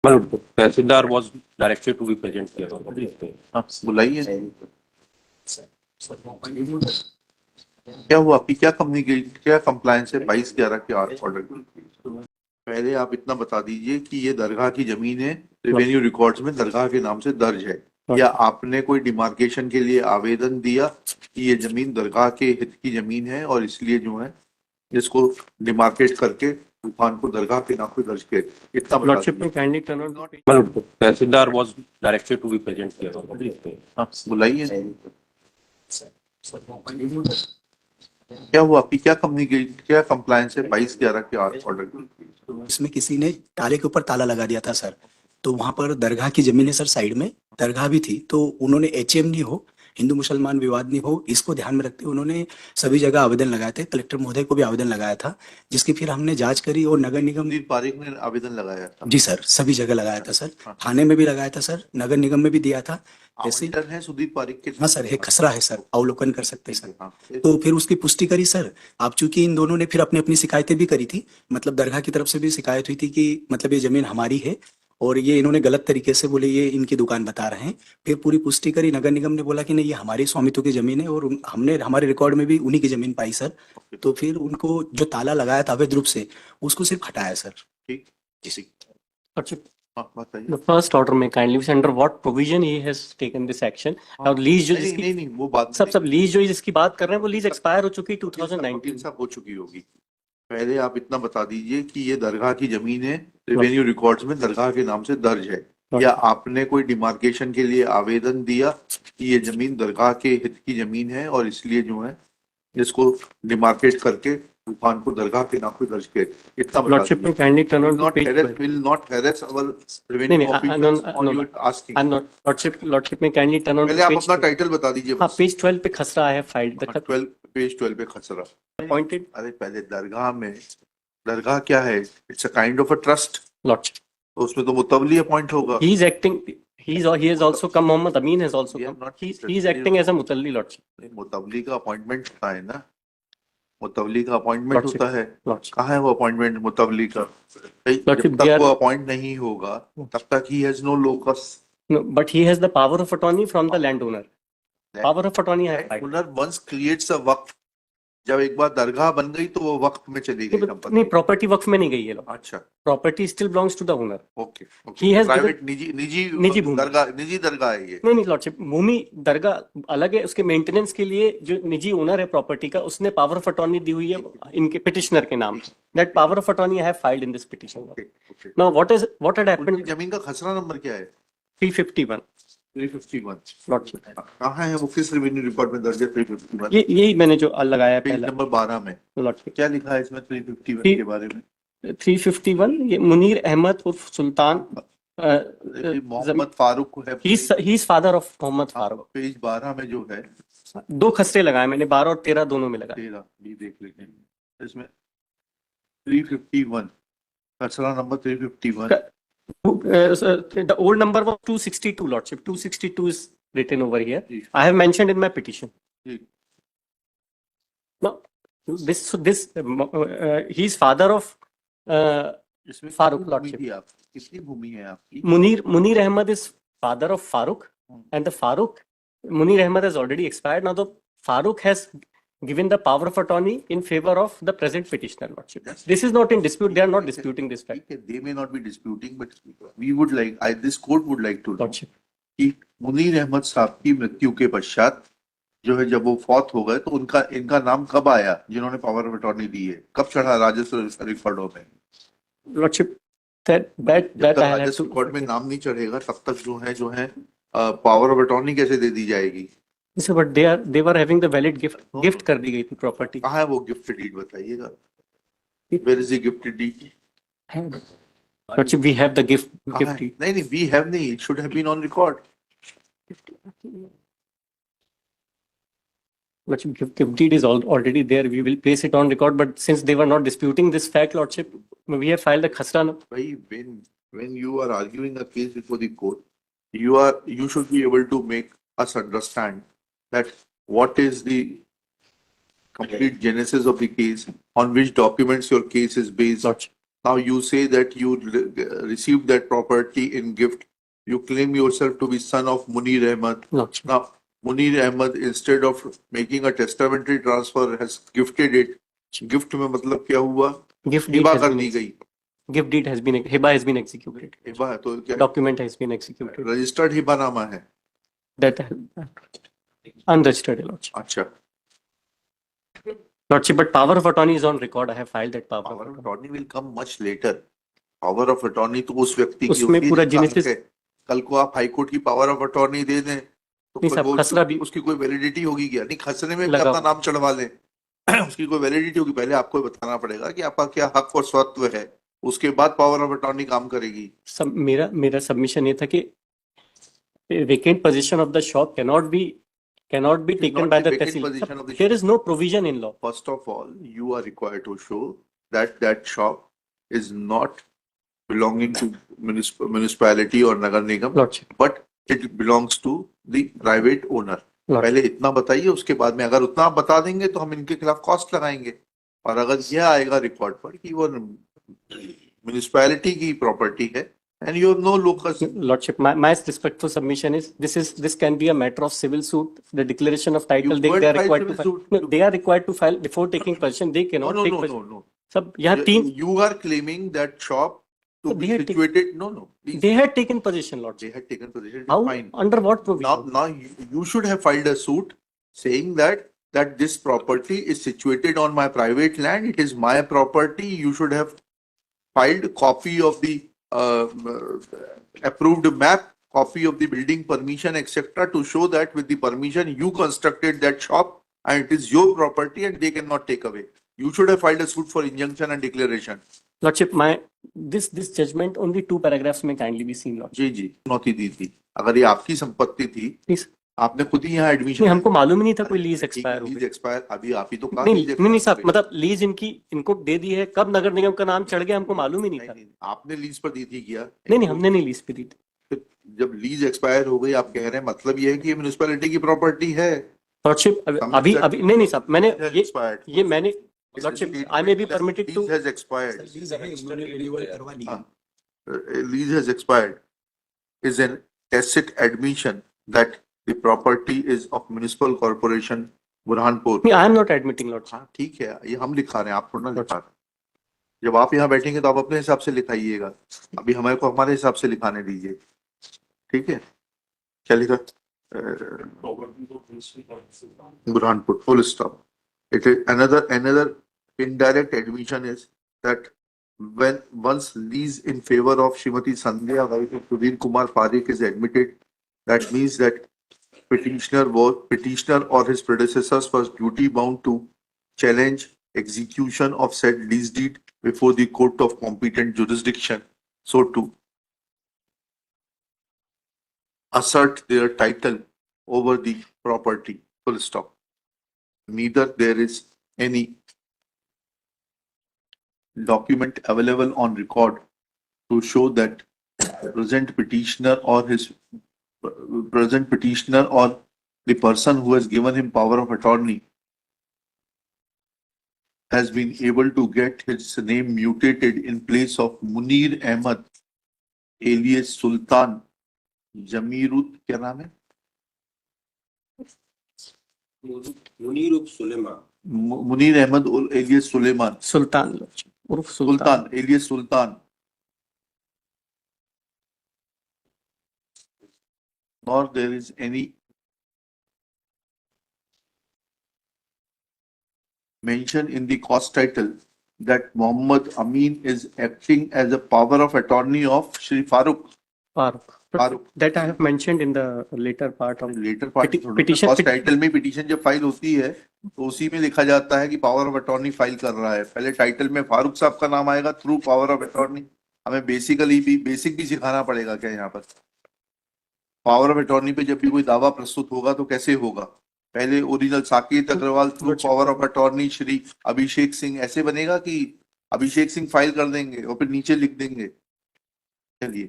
Tehsildar was directed to be present here. आप बुलाइए। क्या हुआ आपकी क्या कम्युनिकेट क्या कंप्लायंस है 22/11 के ऑर्डर की? पहले आप इतना बता दीजिए कि ये दरगाह की जमीन है, रेवेन्यू रिकॉर्ड्स में दरगाह के नाम से दर्ज है, या आपने कोई डिमार्केशन के लिए आवेदन दिया कि ये जमीन दरगाह के हित की जमीन है और इसलिए जो है इसको डिमार्केट करके तूफानपुर दरगाह के नाम पे दर्ज किया? इतना बता Lordship may kindly turn on. Tehsildar was directed to be present here. आप बुलाइए। क्या हुआ आपकी क्या कम्युनिकेट क्या कंप्लायंस है 22/11 के ऑर्डर की? इसमें किसी ने ताले के ऊपर ताला लगा दिया था सर, तो वहां पर दरगाह की जमीन है सर, साइड में दरगाह भी थी, तो उन्होंने एचएम नहीं हो, हिंदू मुसलमान विवाद नहीं हो, इसको ध्यान में रखते हुए उन्होंने सभी जगह आवेदन लगाए थे। कलेक्टर महोदय को भी आवेदन लगाया था, जिसकी फिर हमने जांच करी और नगर निगम। संदीप पारिक ने आवेदन लगाया था? जी सर, सभी जगह लगाया था सर, थाने में भी लगाया था सर, नगर निगम में भी दिया था। जैसे है सुदीप पारिक के? हाँ सर, है खसरा है सर, अवलोकन कर सकते हैं सर। तो फिर उसकी पुष्टि करी सर। आप चूंकि इन दोनों ने फिर अपनी अपनी शिकायतें भी करी थी, मतलब दरगाह की तरफ से भी शिकायत हुई थी कि मतलब ये जमीन हमारी है और ये इन्होंने गलत तरीके से बोले ये इनकी दुकान बता रहे हैं। फिर पूरी पुष्टि करी, नगर निगम ने बोला कि नहीं ये हमारी स्वामित्व की जमीन है, और हमने हमारे रिकॉर्ड में भी उन्हीं की जमीन पाई सर। तो फिर उनको जो ताला लगाया था अवैध रूप से, उसको सिर्फ हटाया सर। ठीक जी। The first order may kindly be under what provision he has taken this action. और लीज जो नहीं वो बात सब लीज जो जिसकी बात कर रहे हैं वो लीज एक्सपायर हो चुकी 2019 सब हो चुकी होगी। पहले आप इतना बता दीजिए कि ये दरगाह की जमीन है, रेवेन्यू रिकॉर्ड्स में दरगाह के नाम से दर्ज है, या आपने कोई डिमार्केशन के लिए आवेदन दिया कि ये जमीन दरगाह के हित की जमीन है और इसलिए जो है इसको डिमार्केट करके तूफानपुर दरगाह के नाम पे दर्ज किया? इतना बता Lordship may kindly turn on to page 12. will not harass our revenue officers on your asking. I'm not. Lordship may kindly turn on पहले to आप page अपना टाइटल बता दीजिए। हाँ, पेज 12 पे खसरा है फाइल। पेज 12 पे खसरा अपॉइंटेड। अरे पहले दरगाह क्या है? It's a kind of a trust lordship, तो उसमें तो मुतवली अपॉइंट होगा। he is acting, he has also come, Mohammed Amin has also come, he is acting as a mutalli lordship। मुतवली का अपॉइंटमेंट होता है ना, मुतवली का अपॉइंटमेंट होता है। कहाँ है वो अपॉइंटमेंट मुतवली का? जब तक वो अपॉइंट नहीं होगा तब तक ही has no locus. No, but he has the power of attorney from the landowner. Power of attorney है। Landowner once creates a वक्फ, जब एक बार दरगाह बन गई तो वो वक्फ में चली गई। नहीं, प्रॉपर्टी वक्फ में नहीं गई है। अच्छा, property still belongs to the owner. Okay, He has private निजी दरगाह है ये। नहीं लॉर्डशिप, भूमि दरगाह अलग है, उसके मेंटेनेंस के लिए जो निजी ओनर है प्रॉपर्टी का, उसने पावर ऑफ अटॉर्नी दी हुई है इनके पिटिशनर के नाम। That power of attorney I have filed in this petition. Now what had happened? जमीन का खसरा नंबर क्या है? 351। लॉर्डशिप कहाँ है वो? किस रेवेन्यू रिकॉर्ड में दर्ज है 351? यही मैंने जो लगाया पेज नंबर 12 में। लॉर्डशिप क्या लिखा है इसमें 351 के बारे में? 351 ये मुनीर अहमद उर्फ सुल्तान मोहम्मद फारूक है। He is father of Mohammad Farooq. Page 12 में जो है 2 खसरे लगाए मैंने, 12 और 13 दोनों में लगाए। 13 भी देख लेते हैं इसमें। 351 खसरा number 351। The old number was 262, Lordship. 262 is written over here. I have mentioned in my petition. Now, he is father of Farooq, Lordship. कितनी भूमि है आपकी? Munir Ahmad is father of Farooq, and Munir Ahmad has already expired. Now the Farooq has given the power of attorney in favor of the present petitioner, Lordship. This is not in dispute. They are not disputing this fact. They may not be disputing, but we would like, this court would like to know Lordship कि मुनीर अहमद साहब की मृत्यु के पश्चात जो है जब वो फौत हो गए तो इनका नाम कब आया? जिन्होंने पावर ऑफ अटॉर्नी दी है कब चढ़ा राजस्व रिकॉर्डों में? Lordship, that राजस्व रिकॉर्ड में नाम नहीं चढ़ेगा तब तक जो है पावर ऑफ अटॉर्नी कैसे दे दी जाएगी? So, but they were having the valid gift कर दी गई थी प्रॉपर्टी। कहाँ है वो गिफ्ट डीड बताइएगा? Where is the gift deed? Lordship, we have the gift deed. नहीं we have नहीं, it should have been on record. Lordship, gift deed is already there. We will place it on record. But since they were not disputing this fact, Lordship, we have filed a khasra. When you are arguing a case before the court, you should be able to make us understand that what is the complete genesis of the case, on which documents your case is based. Lordship. Now you say that you received that property in gift. You claim yourself to be son of Munir Ahmad. Lordship. Now, Munir Ahmad, instead of making a testamentary transfer, has gifted it. Gift में मतलब क्या हुआ? Gift deed Hiba has कर been दी गई. gift deed has been hiba has been executed. Hiba है तो क्या? Document has been executed. Registered हिबानामा है. That unregistered, Lordship. अच्छा. Lordship, but power of attorney is on record. I have filed that power. Power of of attorney. attorney will come much later. Power of attorney तो उस व्यक्ति की उसमें होगी पूरा जिसका हक genesis- है. कल को आप हाईकोर्ट की पावर ऑफ अटॉर्नी दे दें तो नहीं साहब, वो खसरा भी- उसकी कोई वैलिडिटी होगी क्या? नहीं, खसरे में भी लगा- अपना नाम चढ़वा लें. उसकी कोई वैलिडिटी होगी? पहले आपको बताना पड़ेगा कि आपका क्या हक और स्वत्व है, उसके बाद पावर ऑफ अटॉर्नी काम करेगी. सब मेरा सबमिशन ये था कि vacant possession of the shop cannot be It is taken not by the the vacant tehsil. possession of the There shop. is no provision in law. First of all, you are required to show that that shop is not belonging to municipality or nagar nigam, Lordship. but it belongs to the private owner. Lordship. पहले इतना बताइए, उसके बाद में अगर उतना आप बता देंगे तो हम इनके खिलाफ कॉस्ट लगाएंगे. और अगर यह आएगा रिकॉर्ड पर कि वो म्युनिसिपैलिटी की प्रॉपर्टी है and you have no locus. Lordship, my respectful submission is this can be a matter of civil suit. The declaration of title You they could are file required to civil file. suit. No, they are required to file before taking possession. They No, cannot no, take no, possession. no, no. सब यहाँ तीन You are claiming that shop to So be they had situated. No, no. Please. they had taken possession, They Lordship. had taken possession. How Fine. under what provision? Now you should have filed a suit saying that this property is situated on my private land. It is my property. You should have filed copy of the approved map, copy of the building permission, etc., to show that with the permission you constructed that shop and it is your property and they cannot take away. You should have filed a suit for injunction and declaration. Lordship, this judgment only 2 paragraphs may kindly be seen, Lordship. जी जी नौती दी थी. अगर ये आपकी संपत्ति थी, Please. आपने खुद ही यहाँ admission. नहीं, हमको मालूम ही नहीं था कोई लीज एक्सपायर हो लीज गई. एक्सपायर अभी आप ही तो कहा. नहीं लीज नहीं नहीं साहब, expire हो गई. मतलब लीज इनको दे दी है, कब नगर निगम का नाम चढ़ गया हमको मालूम ही नहीं था. नहीं, आपने लीज पर दी थी क्या? नहीं हमने नहीं लीज पे दी थी. फिर जब लीज एक्सपायर हो गई, आप कह रहे हैं मतलब ये है कि ये म्युनिसिपैलिटी की प्रॉपर्टी है. लॉर्डशिप अभी अभी नहीं साहब, मैंने ये मैंने lordship I may be permitted to. Lease has expired. Lease है, उन्होंने रिन्यूअल करवा ली. Lease has expired is an tacit admission that the property is of municipal corporation Burhanpur. नहीं, I am not admitting lordship. हाँ ठीक है, ये हम लिखा रहे हैं, आप थोड़ा ना लिखा रहे हैं. जब आप यहाँ बैठेंगे तो आप अपने हिसाब से लिखाइएगा. अभी हमारे को हमारे हिसाब से लिखाने दीजिए. ठीक है, क्या लिखा? Burhanpur, full stop. It is another indirect admission is that when once lease in favor of Srimati Sandhya, wife of Sudhir Kumar Parikh, is admitted, that means that petitioner or his predecessors was duty bound to challenge execution of said lease deed before the court of competent jurisdiction, so to assert their title over the property, full stop. Neither there is any document available on record to show that present petitioner or the person who has given him power of attorney has been able to get his name mutated in place of Munir Ahmad alias Sultan Jamirut, क्या नाम है? Munir Ahmad alias Suleiman. सुल्तान lordship उर्फ सुल्तान. Sultan alias Sultan. Nor there is any mention in the cost title that Muhammad Amin is acting as a power of attorney of Shri Farooq. Farooq. That I have mentioned in the later part of latter part petition- cost title में petition जब file होती है तो उसी में लिखा जाता है कि पावर ऑफ अटॉर्नी फाइल कर रहा है. पहले टाइटल में फारूक साहब का नाम आएगा थ्रू पावर ऑफ अटॉर्नी. हमें बेसिक भी सिखाना पड़ेगा क्या यहाँ पर? पावर ऑफ अटॉर्नी पे जब भी कोई दावा प्रस्तुत होगा तो कैसे होगा? पहले original Saket Agarwal through power of attorney Shri Abhishek Singh ऐसे बनेगा कि अभिषेक सिंह फाइल कर देंगे और फिर नीचे लिख देंगे. चलिए